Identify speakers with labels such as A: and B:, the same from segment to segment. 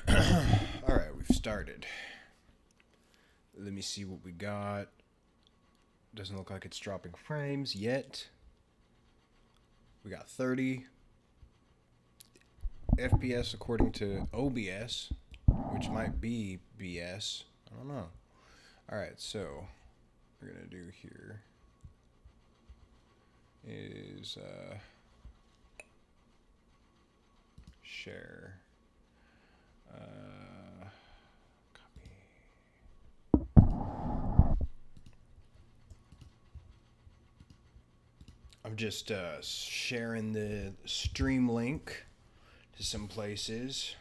A: Alright, we've started. Let me see what we got. Doesn't look like it's dropping frames yet. We got 30 FPS according to OBS, which might be BS. I don't know. Alright, so what we're gonna do here is share. I'm just sharing the stream link to some places.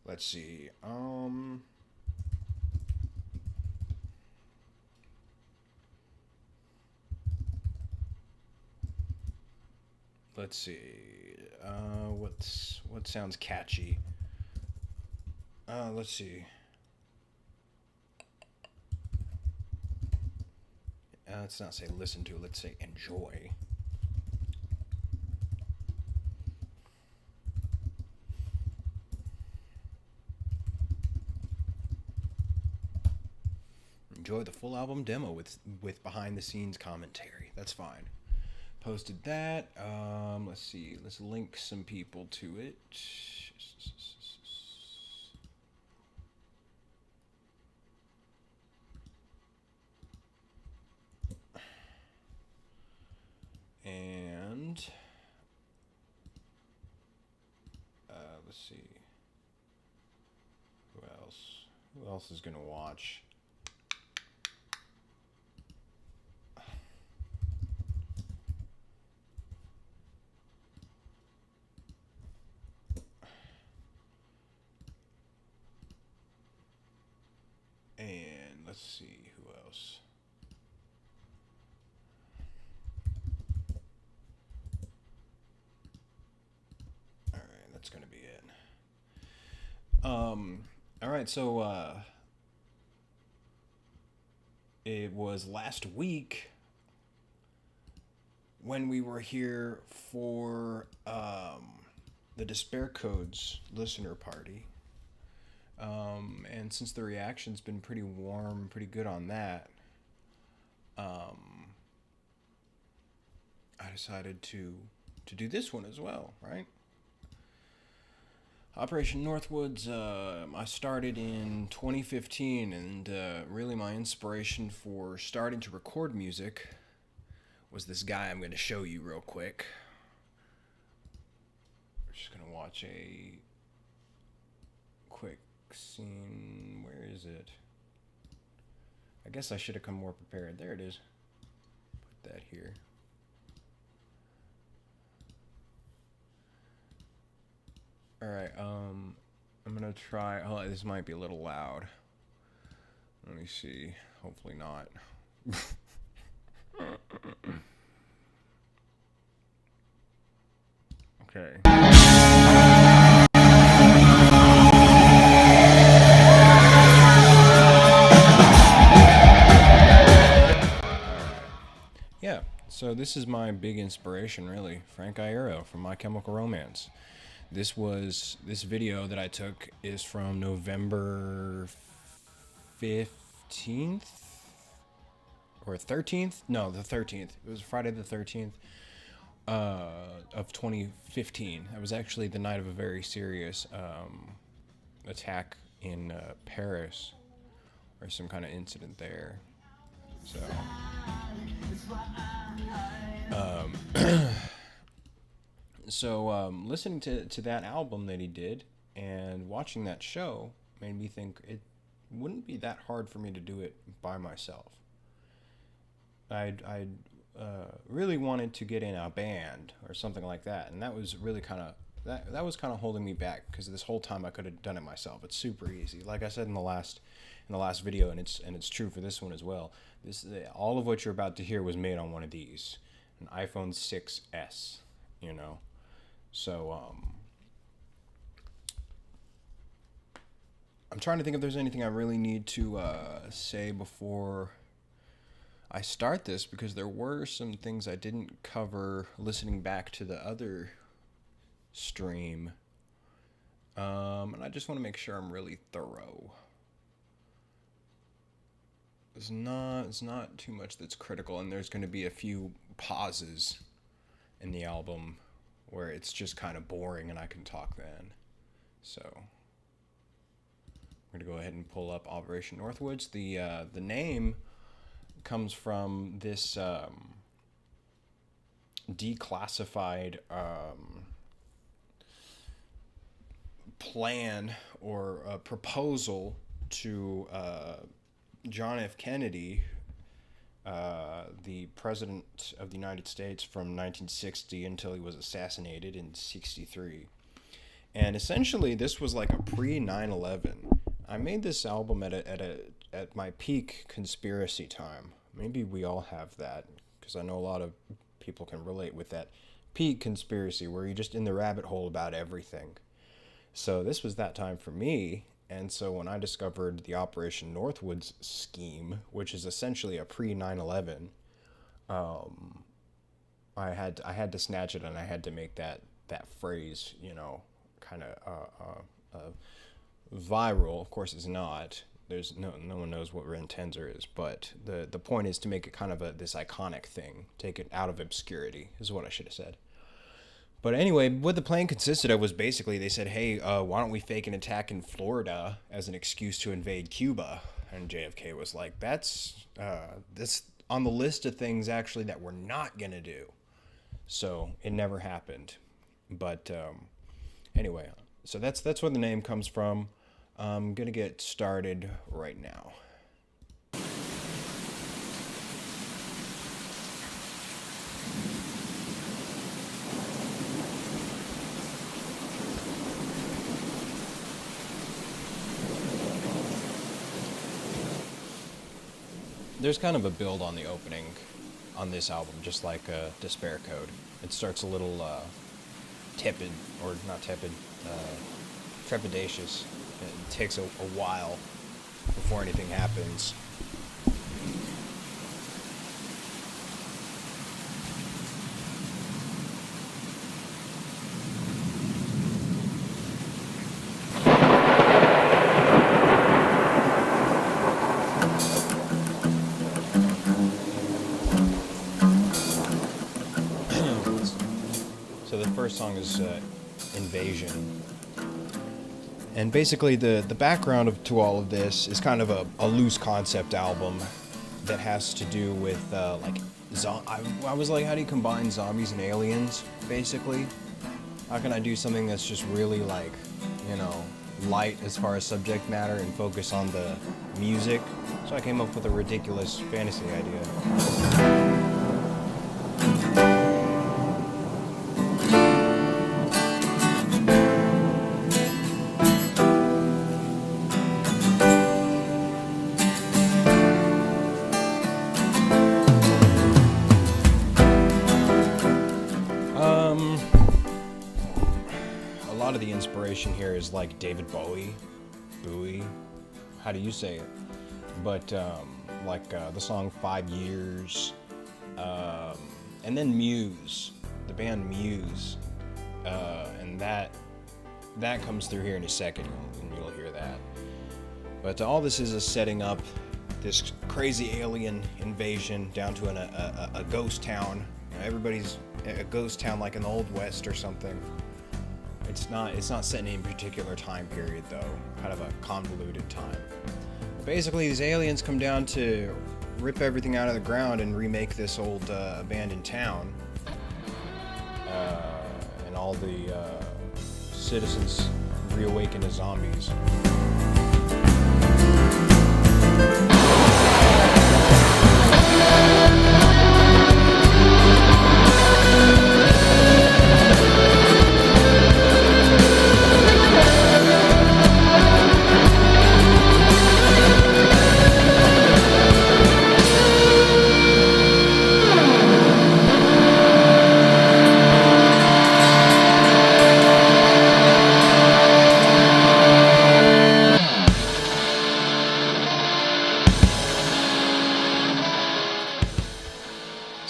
A: Let's see. Let's see. What sounds catchy? Let's see. Let's not say listen to, let's say enjoy. Enjoy the full album demo with behind the scenes commentary. That's fine. Posted that. Let's see. Let's link some people to it. And let's see. Who else? Who else is gonna watch? And let's see who else. All right, that's gonna be it. All right, so it was last week when we were here for the Despair Codes listener party. And since the reaction's been pretty warm, pretty good on that, I decided to do this one as well, right? Operation Northwoods, I started in 2015, and really my inspiration for starting to record music was this guy I'm going to show you real quick. We're just going to watch a quick scene. Where is it? I guess I should have come more prepared. There it is. Put that here. Alright, I'm gonna try. Oh, this might be a little loud. Let me see. Hopefully not. Okay. Yeah, so this is my big inspiration, really. Frank Iero from My Chemical Romance. This video that I took is from November 15th or 13th? No, the 13th. It was Friday the 13th of 2015. That was actually the night of a very serious attack in Paris, or some kind of incident there. So listening to that album that he did and watching that show made me think it wouldn't be that hard for me to do it by myself. I really wanted to get in a band or something like that, and that was really kind of that was kind of holding me back, because this whole time I could have done it myself. It's super easy, like I said in the last video, and it's true for this one as well. All of what you're about to hear was made on one of these, an iPhone 6s, you know. So I'm trying to think if there's anything I really need to say before I start this, because there were some things I didn't cover listening back to the other stream. And and I just want to make sure I'm really thorough. It's not too much that's critical, and there's going to be a few pauses in the album where it's just kind of boring and I can talk then. So we're going to go ahead and pull up Operation Northwoods. The name comes from this declassified plan or a proposal to John F. Kennedy, the President of the United States from 1960 until he was assassinated in 1963. And essentially, this was like a pre-9/11. I made this album at my peak conspiracy time. Maybe we all have that, because I know a lot of people can relate with that peak conspiracy where you're just in the rabbit hole about everything. So this was that time for me. And so when I discovered the Operation Northwoods scheme, which is essentially a pre-9/11, I had to snatch it, and I had to make that phrase, you know, kind of viral. Of course, it's not. There's no one knows what rnttnzr is, but the point is to make it kind of this iconic thing, take it out of obscurity, is what I should have said. But anyway, what the plan consisted of was basically they said, hey, why don't we fake an attack in Florida as an excuse to invade Cuba? And JFK was like, that's on the list of things actually that we're not going to do. So it never happened. But anyway, so that's where the name comes from. I'm going to get started right now. There's kind of a build on the opening on this album, just like Despair Code. It starts a little tepid, or not tepid, trepidatious. It takes a while before anything happens. So the first song is Invasion. And basically the background to all of this is kind of a loose concept album that has to do with like I was like, how do you combine zombies and aliens, basically? How can I do something that's just really like, you know, light as far as subject matter and focus on the music? So I came up with a ridiculous fantasy idea. A lot of the inspiration here is like David Bowie, how do you say it? But like the song 5 Years, and then Muse, the band Muse, and that comes through here in a second, and you'll hear that. But all this is setting up this crazy alien invasion down to a ghost town. Everybody's a ghost town like in the Old West or something. It's not set in any particular time period, though. Kind of a convoluted time. Basically, these aliens come down to rip everything out of the ground and remake this old abandoned town. And all the citizens reawaken as zombies.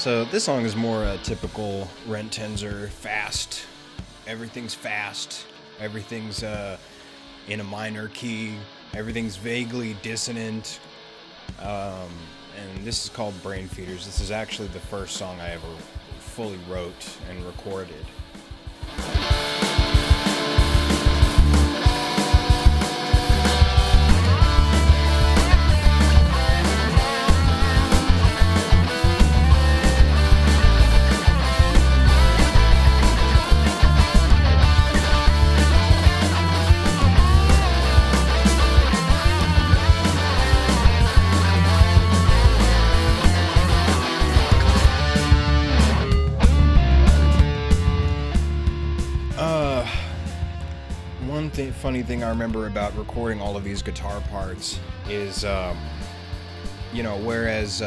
A: So this song is more a typical rnttnzr, fast. Everything's fast. Everything's in a minor key. Everything's vaguely dissonant. And this is called Brainfeeders. This is actually the first song I ever fully wrote and recorded. Funny thing I remember about recording all of these guitar parts is, you know, whereas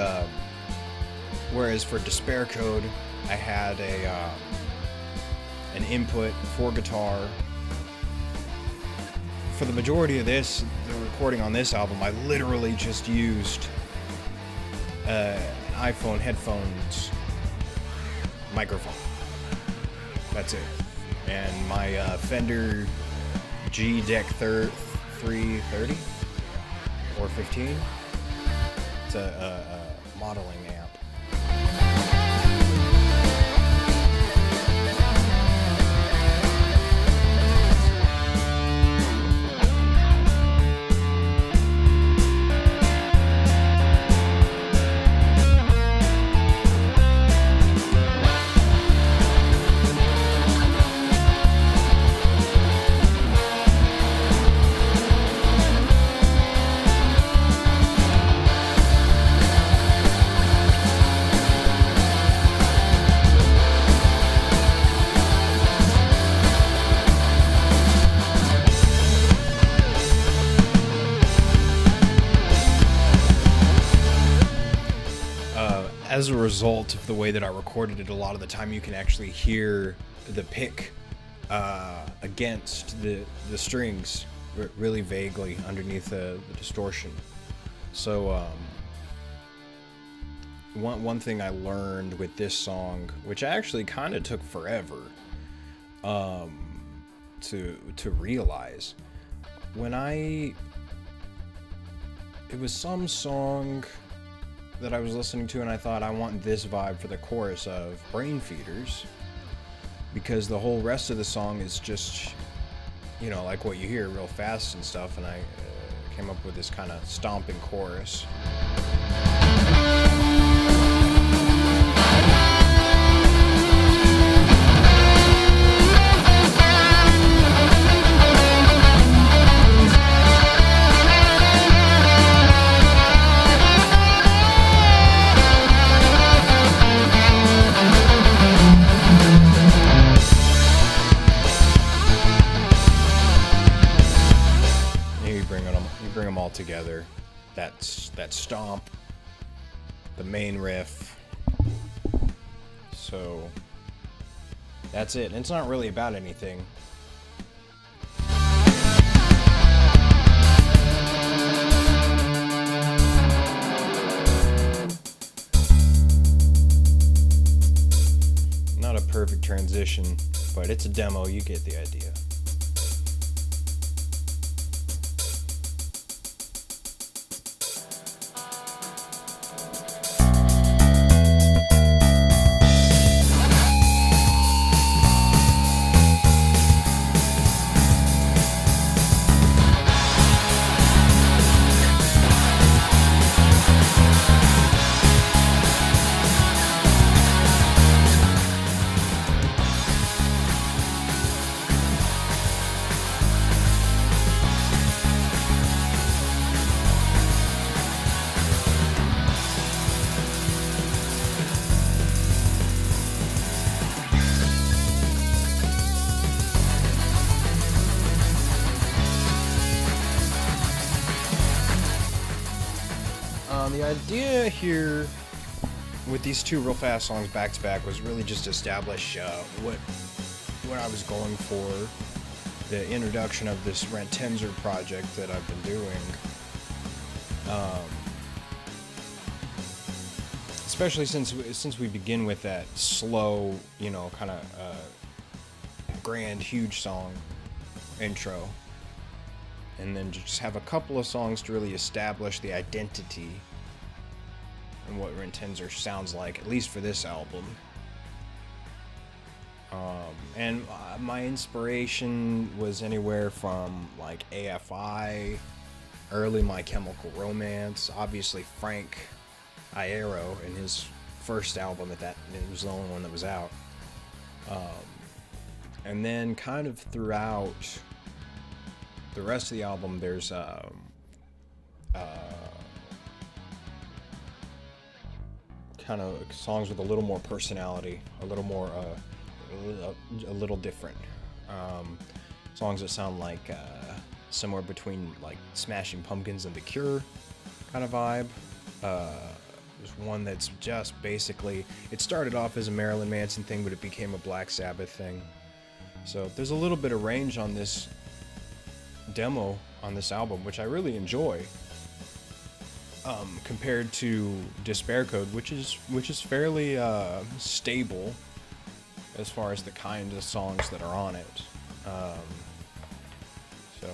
A: for Despair Code, I had an input for guitar. For the majority of this, the recording on this album, I literally just used iPhone headphones microphone. That's it. And my Fender G Deck 330 or 15. It's a modeling amp. As a result of the way that I recorded it, a lot of the time you can actually hear the pick against the strings really vaguely underneath the distortion. So one thing I learned with this song, which actually kind of took forever to realize, it was some song that I was listening to and I thought, I want this vibe for the chorus of Brainfeeders, because the whole rest of the song is just, you know, like what you hear real fast and stuff, and I came up with this kind of stomping chorus. Bring them all together. That stomp, the main riff. So that's it. And it's not really about anything. Not a perfect transition, but it's a demo. You get the idea. The idea here with these two real fast songs back to back was really just to establish what I was going for, the introduction of this rnttnzr project that I've been doing. Especially since we begin with that slow, you know, kind of grand, huge song intro. and then just have a couple of songs to really establish the identity and what rnttnzr sounds like, at least for this album. And my inspiration was anywhere from like AFI, early My Chemical Romance, obviously Frank Iero in his first album it was the only one that was out. And then kind of throughout the rest of the album, there's kind of songs with a little more personality, a little more, a little different. Songs that sound like somewhere between like Smashing Pumpkins and The Cure kind of vibe. There's one that's just basically, it started off as a Marilyn Manson thing, but it became a Black Sabbath thing. So there's a little bit of range on this demo on this album, which I really enjoy, compared to Despair Code, which is fairly stable as far as the kind of songs that are on it. So.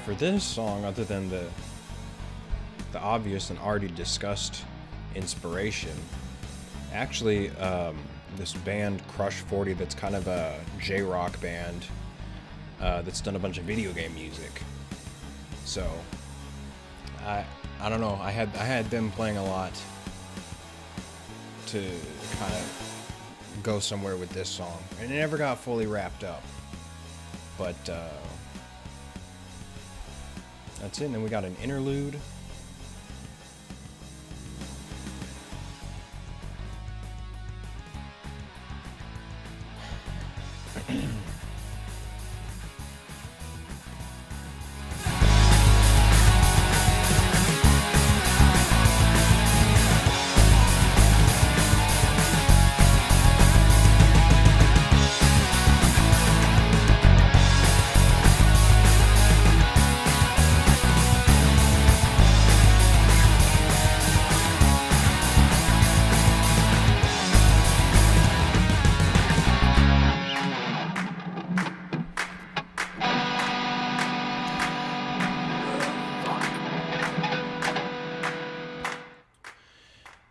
A: For this song, other than the obvious and already discussed inspiration, actually this band Crush 40, that's kind of a J-rock band that's done a bunch of video game music. So I don't know, I had them playing a lot to kind of go somewhere with this song, and it never got fully wrapped up, but that's it. And then we got an interlude.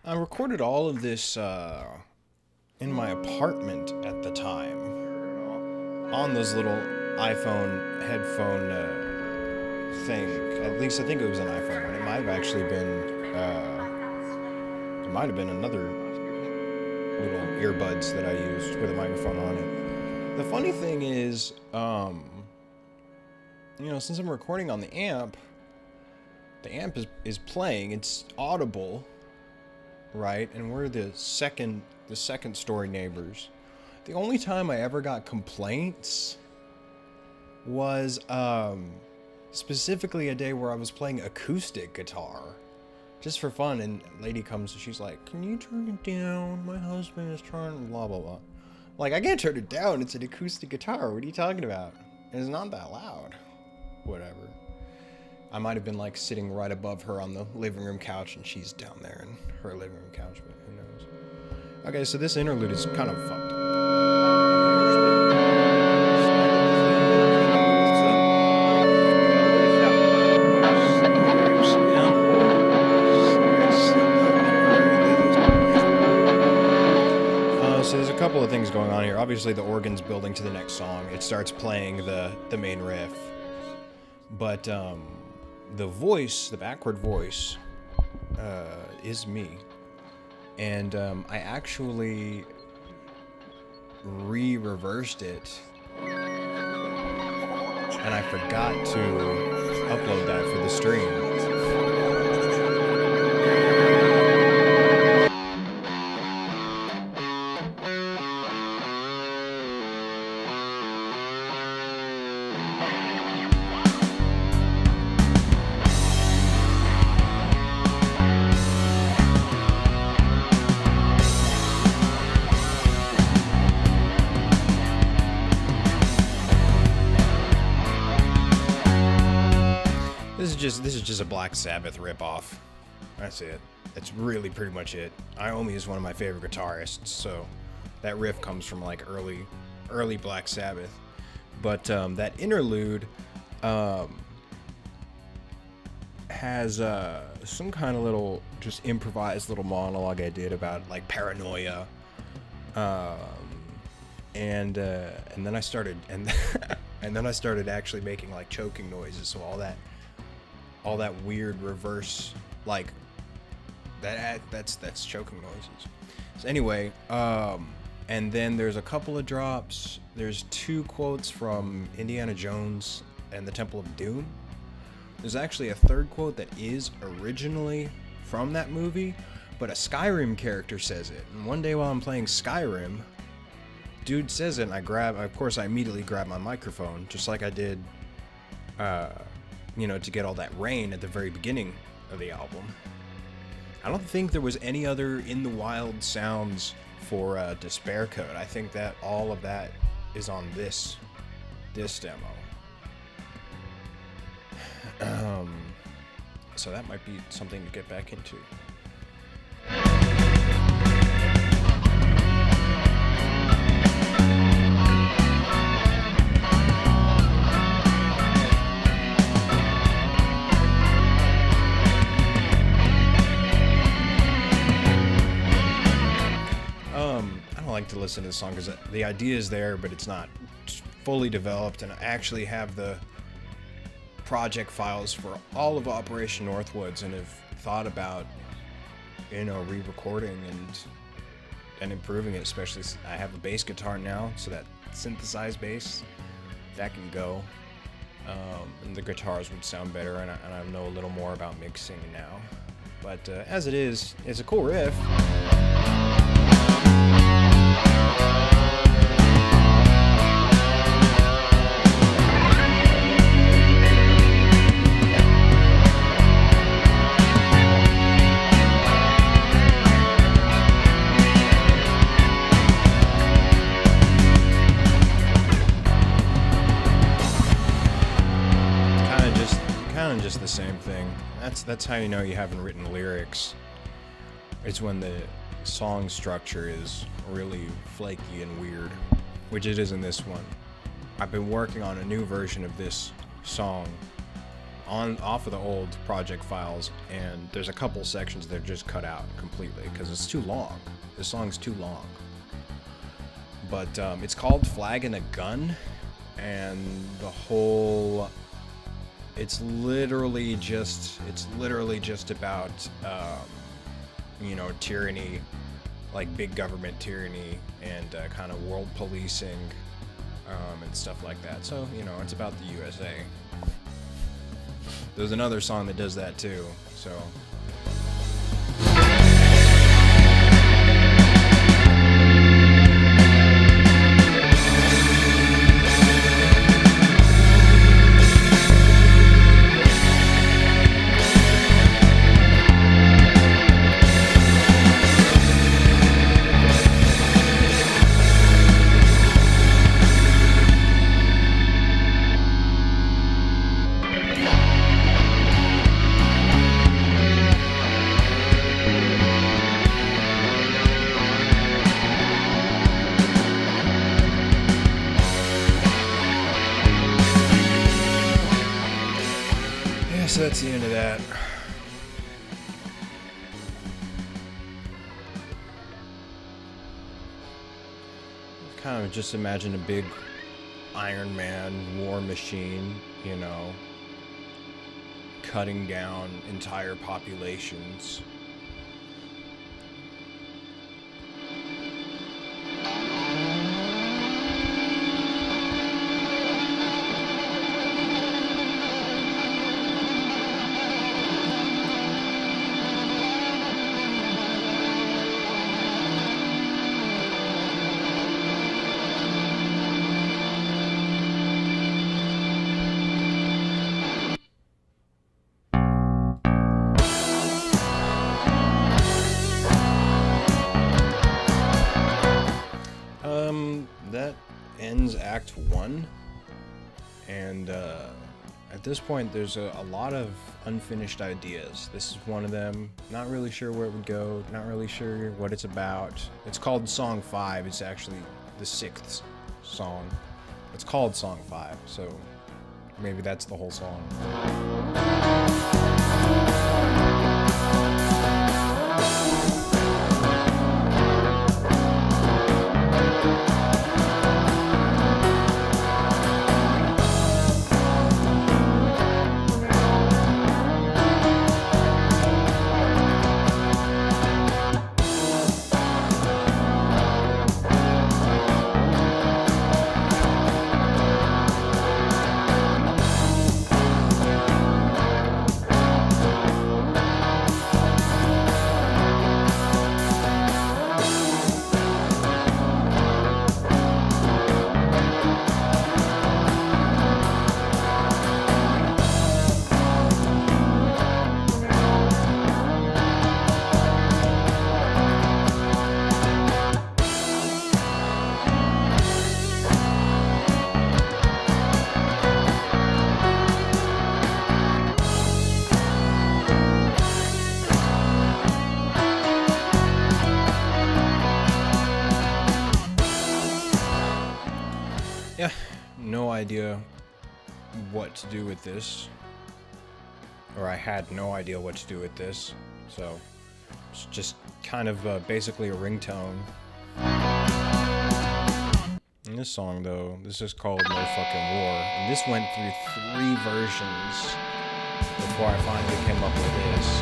A: I recorded all of this in my apartment at the time, on those little iPhone headphone thing. At least I think it was an iPhone one. It might have actually been, it might have been another little earbuds that I used with a microphone on it. The funny thing is, you know, since I'm recording on the amp is playing, it's audible. Right, and we're the second story neighbors. The only time I ever got complaints was specifically a day where I was playing acoustic guitar just for fun, and a lady comes and she's like, "Can you turn it down? My husband is trying blah blah blah." Like, I can't turn it down, it's an acoustic guitar. What are you talking about? It's not that loud. Whatever. I might have been like sitting right above her on the living room couch, and she's down there in her living room couch, but who knows. Okay, so this interlude is kind of fucked. So there's a couple of things going on here. Obviously the organ's building to the next song. It starts playing the main riff. But the voice, the backward voice, is me. And I actually re-reversed it. And I forgot to upload that for the stream. This is just a Black Sabbath ripoff. That's it. That's really pretty much it. Iommi is one of my favorite guitarists, so that riff comes from like early Black Sabbath. But that interlude has some kind of little just improvised little monologue I did about like paranoia, and then I started and then I started actually making like choking noises. So all that weird reverse like that's choking noises. So anyway, and then there's a couple of drops. There's 2 quotes from Indiana Jones and the Temple of Doom. There's actually a 3rd quote that is originally from that movie, but a Skyrim character says it. And one day while I'm playing Skyrim, dude says it, and I immediately grab my microphone, just like I did, to get all that rain at the very beginning of the album. I don't think there was any other in the wild sounds for Despair Code. I think that all of that is on this demo. So that might be something to get back into. I don't like to listen to the song because the idea is there, but it's not fully developed, and I actually have the project files for all of Operation Northwoods and have thought about, re-recording and improving it. Especially, I have a bass guitar now, so that synthesized bass that can go, and the guitars would sound better, and I know a little more about mixing now. But as it is, it's a cool riff. Just the same thing. That's how you know you haven't written lyrics. It's when the song structure is really flaky and weird, which it is in this one. I've been working on a new version of this song off of the old project files, and there's a couple sections that are just cut out completely because it's too long. The song's too long. But it's called Flag&aGun, and the whole it's literally just about tyranny, like big government tyranny, and kind of world policing, and stuff like that. So it's about the USA. There's another song that does that too. So so that's the end of that. Kind of just imagine a big Iron Man war machine, cutting down entire populations. That ends Act 1, and at this point, there's a lot of unfinished ideas. This is one of them. Not really sure where it would go. Not really sure what it's about. It's called Song 5. It's actually the 6th song. It's called Song 5, so maybe that's the whole song. Yeah, no idea what to do with this. Or I had no idea what to do with this. So, it's just kind of basically a ringtone. In this song, though, this is called No Fucking War. And this went through 3 versions before I finally came up with this.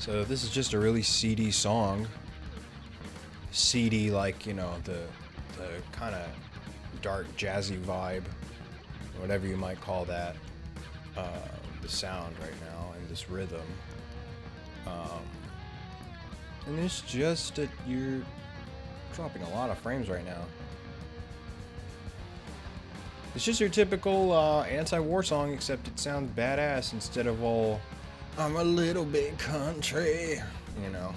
A: So this is just a really seedy song. Seedy, like, you know, the kind of dark jazzy vibe, whatever you might call that. The sound right now and this rhythm. And it's just that you're dropping a lot of frames right now. It's just your typical anti-war song, except it sounds badass instead of all, I'm a little bit country, you know.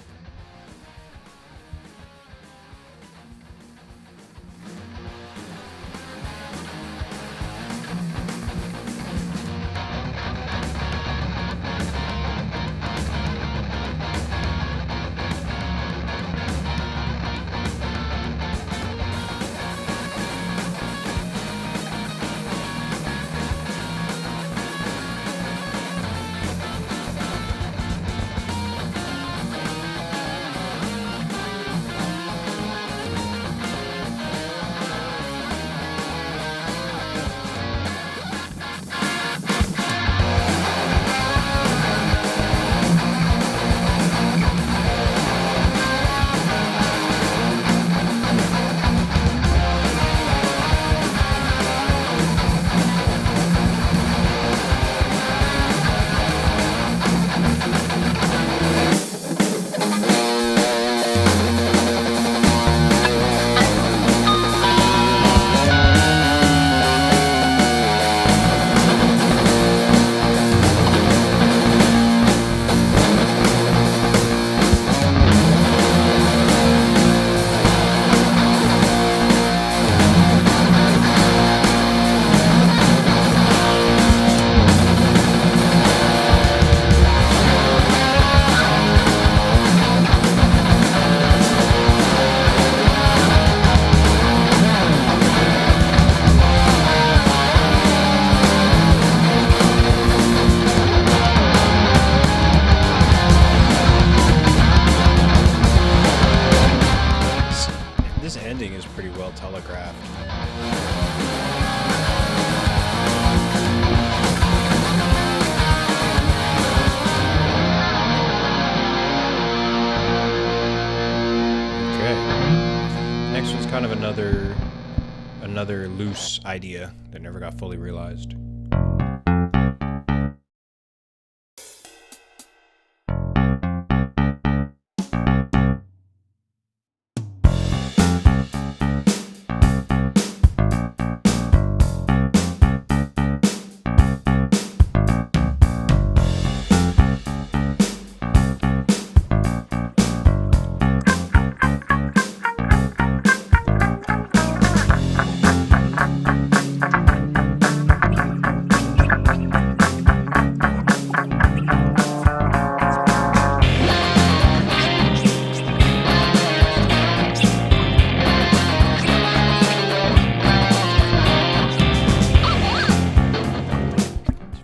A: another loose idea that never got fully realized.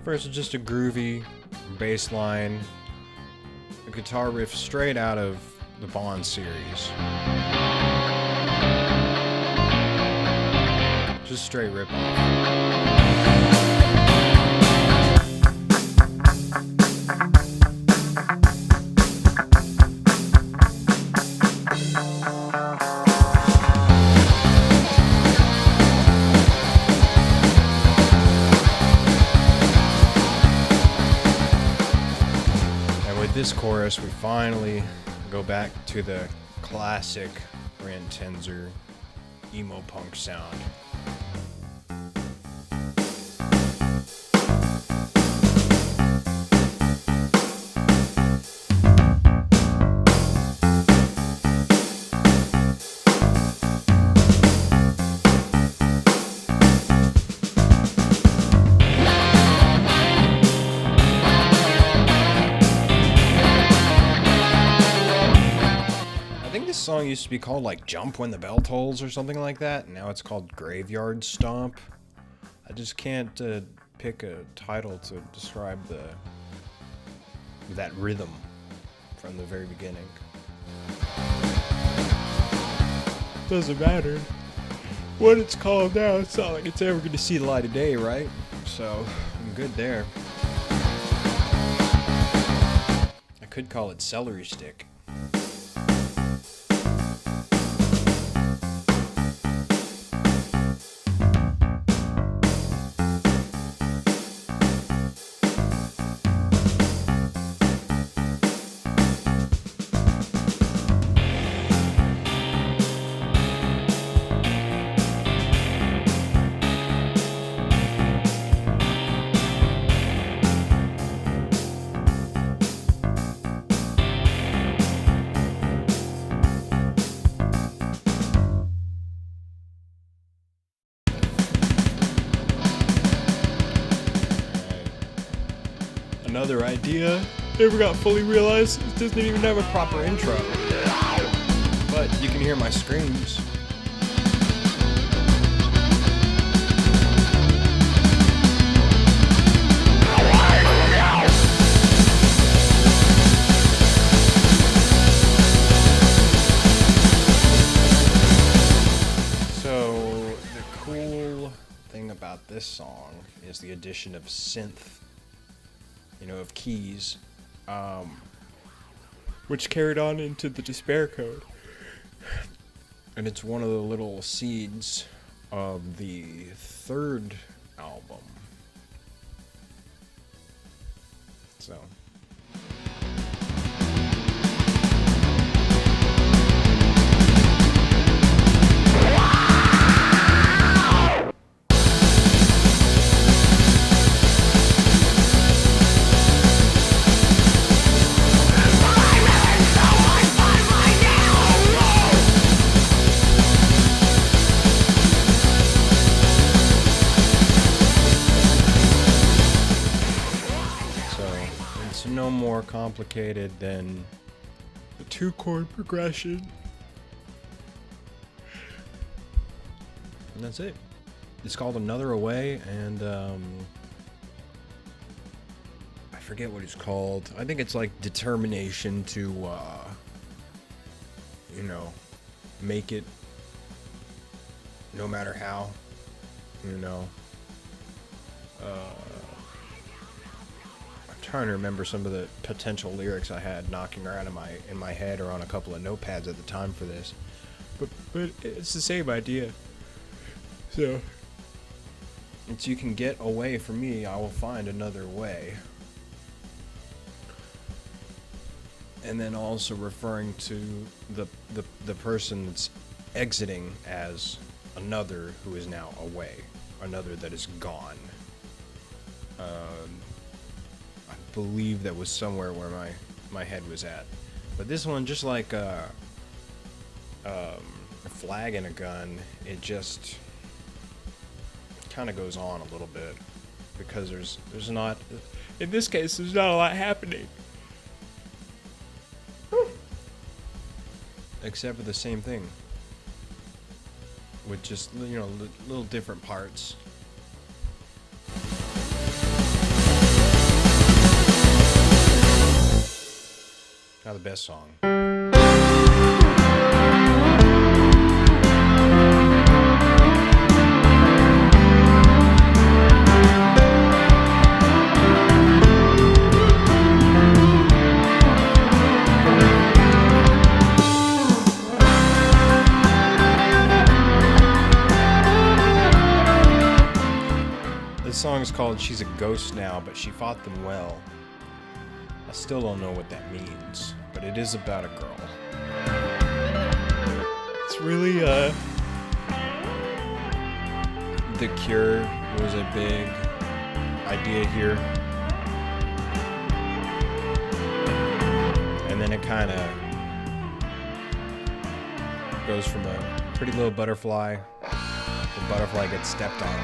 A: First is just a groovy bass line, a guitar riff straight out of the Bond series. Just straight rip off. This chorus, we finally go back to the classic rnttnzr emopunk sound. This song used to be called like Jump When the Bell Tolls or something like that. Now it's called Graveyard Stomp. I just can't pick a title to describe that rhythm from the very beginning. Doesn't matter what it's called now. It's not like it's ever going to see the light of day, right? So I'm good there. I could call it Celery Stick. Another idea never got fully realized. It doesn't even have a proper intro, but you can hear my screams. So the cool thing about this song is the addition of synth, of keys, which carried on into the Despair Code. And it's one of the little seeds of the third album. So. No more complicated than the 2-chord progression, and that's it. It's called Another Away, and I forget what it's called. I think it's like determination to make it no matter how, trying to remember some of the potential lyrics I had knocking around in my head or on a couple of notepads at the time for this, but it's the same idea. So, once you can get away from me, I will find another way. And then also referring to the person that's exiting as another who is now away, another that is gone. I believe that was somewhere where my head was at. But this one, just like a Flag and a Gun, it just kind of goes on a little bit because there's not, in this case, there's not a lot happening, except for the same thing with just, you know, little different parts. Not the best song. This song is called She's a Ghost Now, but She Fought Them Well. I still don't know what that means, but it is about a girl. It's really, The Cure was a big idea here. And then it kind of goes from a pretty little butterfly. The butterfly gets stepped on.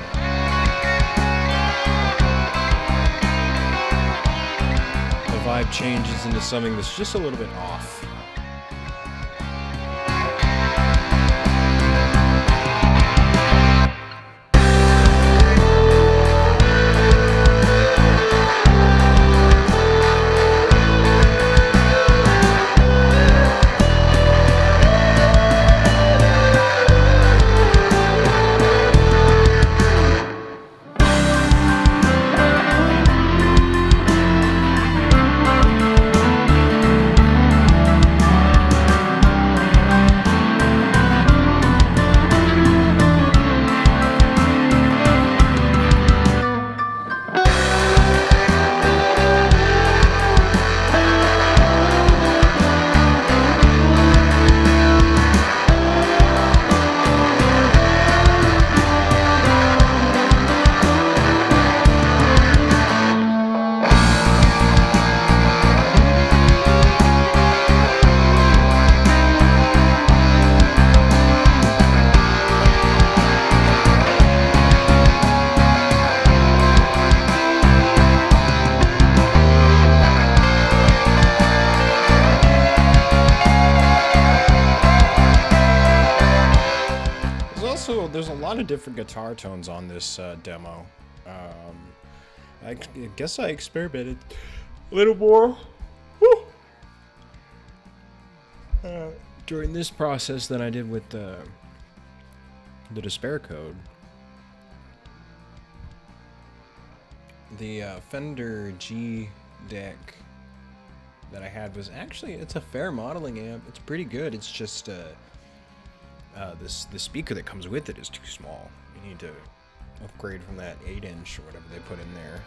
A: The vibe changes into something that's just a little bit off. There's a lot of different guitar tones on this demo. I guess I experimented a little more during this process than I did with the Despair Code. The Fender G deck that I had was actually, it's a fair modeling amp. It's pretty good. It's just the speaker that comes with it is too small. You need to upgrade from that 8-inch or whatever they put in there.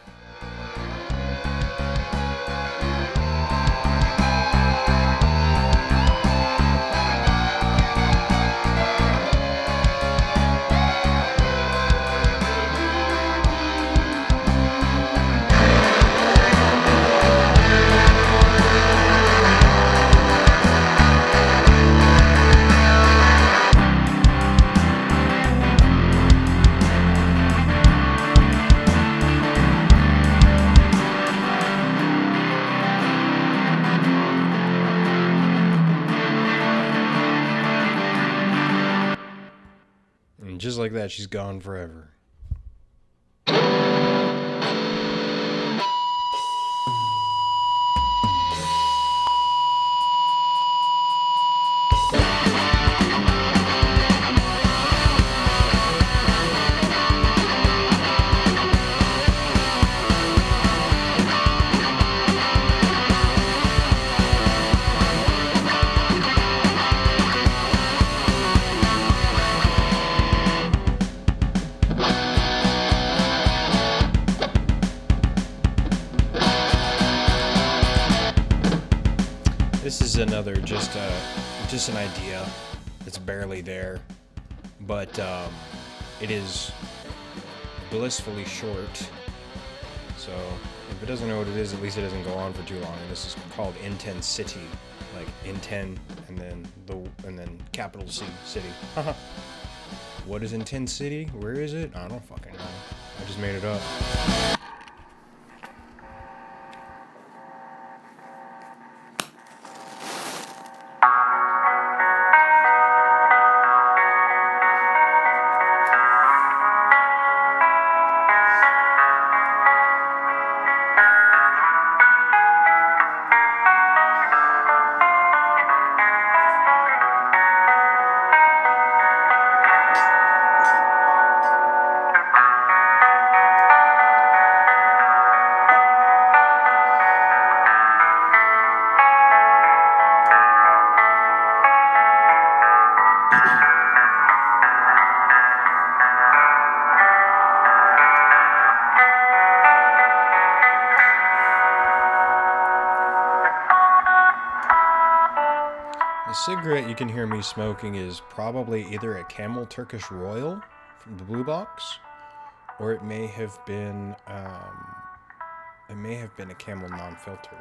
A: Just like that, she's gone forever. This is another just an idea. It's barely there, but it is blissfully short. So if it doesn't know what it is, at least it doesn't go on for too long. And this is called IntenCity, like Inten and then capital C city. What is IntenCity? Where is it? I don't fucking know. I just made it up. The cigarette you can hear me smoking is probably either a Camel Turkish Royal from the blue box, or it may have been a Camel non-filter.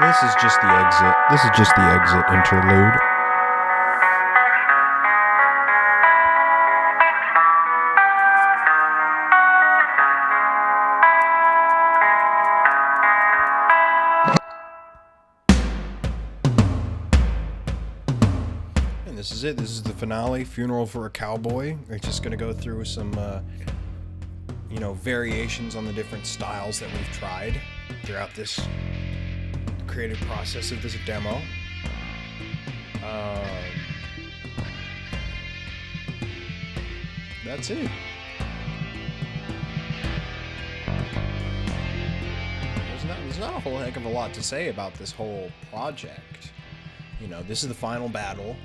A: This is just the exit. This is just the exit interlude. And this is it. This is the finale, Funeral for a Cowboy. We're just going to go through some, variations on the different styles that we've tried throughout this creative process of this demo. That's it. There's not a whole heck of a lot to say about this whole project. This is the final battle.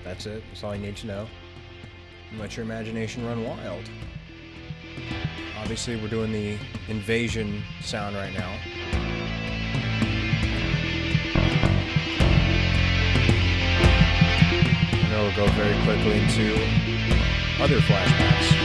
A: That's it. That's all you need to know. Let your imagination run wild. Obviously, we're doing the invasion sound right now. And then we'll go very quickly into other flashbacks.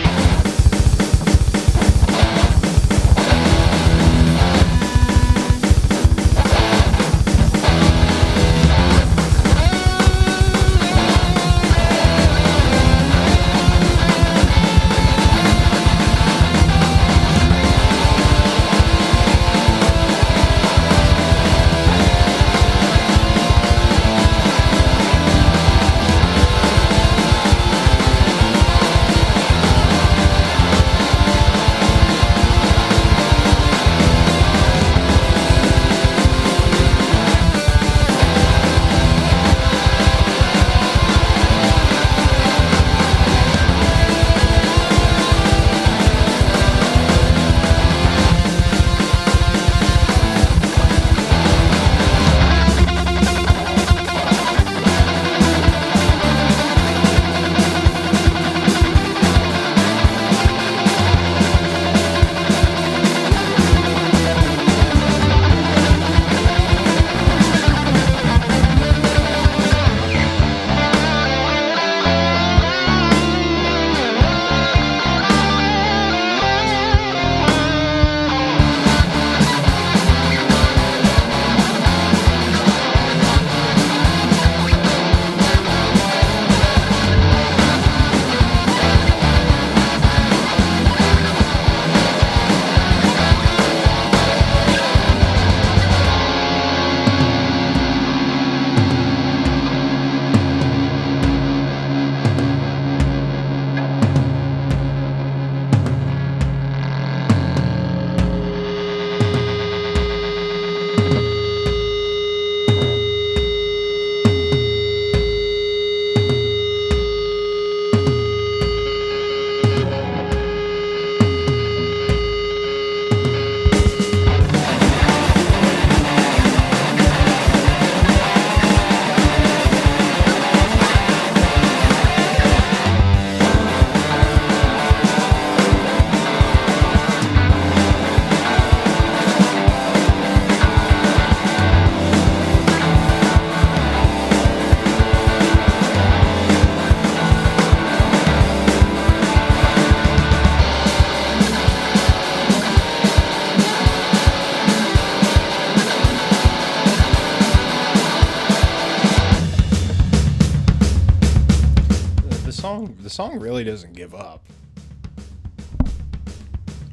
A: the song really doesn't give up.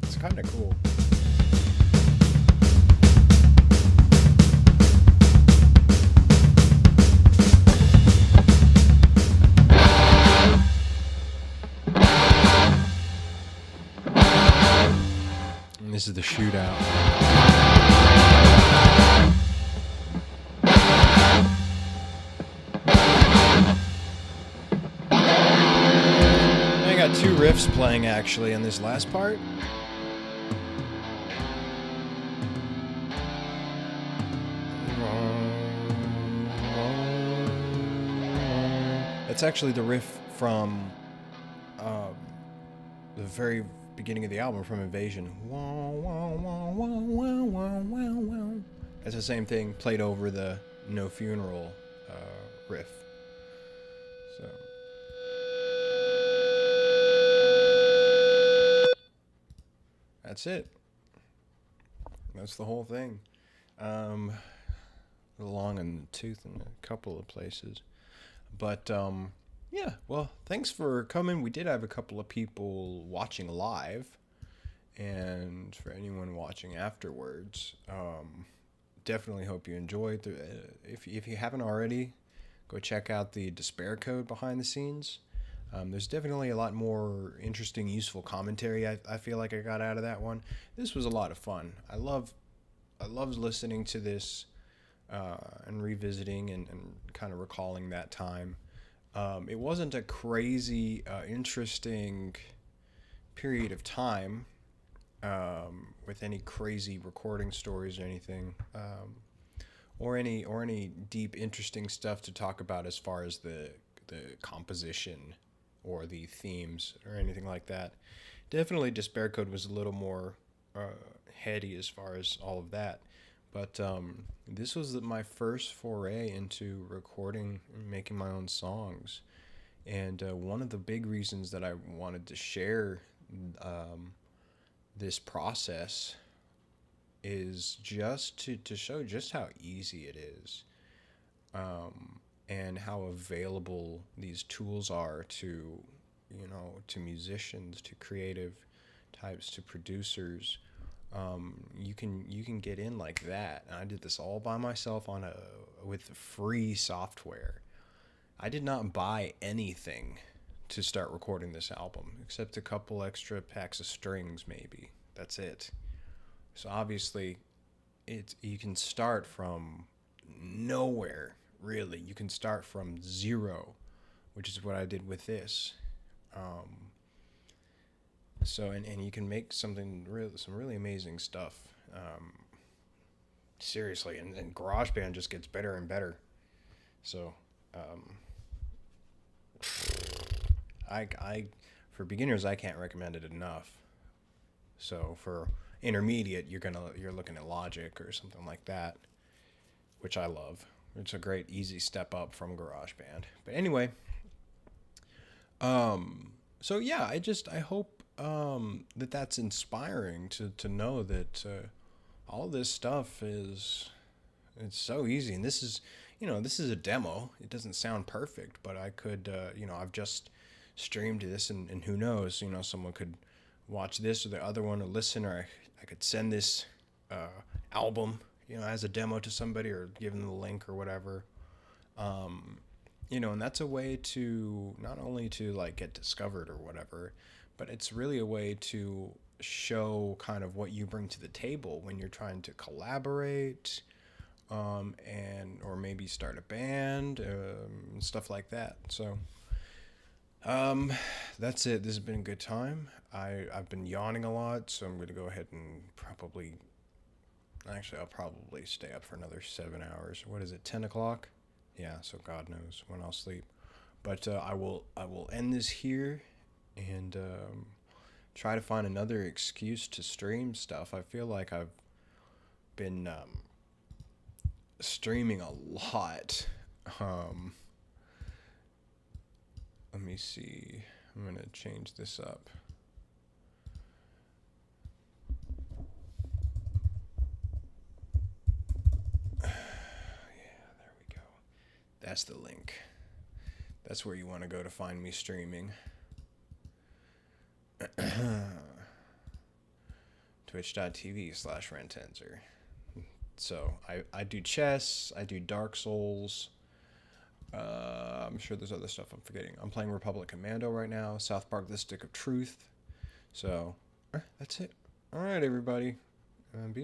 A: It's kind of cool. And this is the shootout. I got two riffs playing actually in this last part. That's actually the riff from the very beginning of the album, from Invasion. It's the same thing played over the No Funeral riff. So that's it. That's the whole thing. Long in the tooth in a couple of places. But yeah, well, thanks for coming. We did have a couple of people watching live, and for anyone watching afterwards, definitely hope you enjoyed. If you haven't already, go check out the Despair Code behind the scenes. There's definitely a lot more interesting, useful commentary I feel like I got out of that one. This was a lot of fun. I loved listening to this and revisiting and kind of recalling that time. It wasn't a crazy, interesting period of time with any crazy recording stories or anything, or any deep, interesting stuff to talk about as far as the composition or the themes or anything like that. Definitely, Despair Code was a little more heady as far as all of that. But this was my first foray into recording and making my own songs. And one of the big reasons that I wanted to share this process is just to show just how easy it is, and how available these tools are to musicians, to creative types, to producers. You can get in like that. And I did this all by myself with free software. I did not buy anything to start recording this album, except a couple extra packs of strings, maybe. That's it. So obviously, you can start from nowhere, really. You can start from zero, which is what I did with this. So and you can make some really amazing stuff. Seriously, and GarageBand just gets better and better. So, I for beginners, I can't recommend it enough. So for intermediate, you're looking at Logic or something like that, which I love. It's a great easy step up from GarageBand. But anyway, so yeah, I hope that's inspiring to know that all this stuff it's so easy. And this is a demo. It doesn't sound perfect, but I could I've just streamed this, and who knows, someone could watch this or the other one or listen, or I could send this album as a demo to somebody, or give them the link or whatever. And that's a way to not only to like get discovered or whatever, but it's really a way to show kind of what you bring to the table when you're trying to collaborate, or maybe start a band, and stuff like that. So that's it. This has been a good time. I've been yawning a lot, so I'm going to go ahead and I'll probably stay up for another 7 hours. What is it, 10 o'clock? Yeah, so God knows when I'll sleep. But I will end this here, and try to find another excuse to stream stuff. I feel like I've been streaming a lot. Let me see. I'm going to change this up. That's the link. That's where you want to go to find me streaming. Twitch.tv/rnttnzr. So I do chess, I do Dark Souls. I'm sure there's other stuff I'm forgetting. I'm playing Republic Commando right now, South Park: The Stick of Truth. So that's it. All right, everybody. Be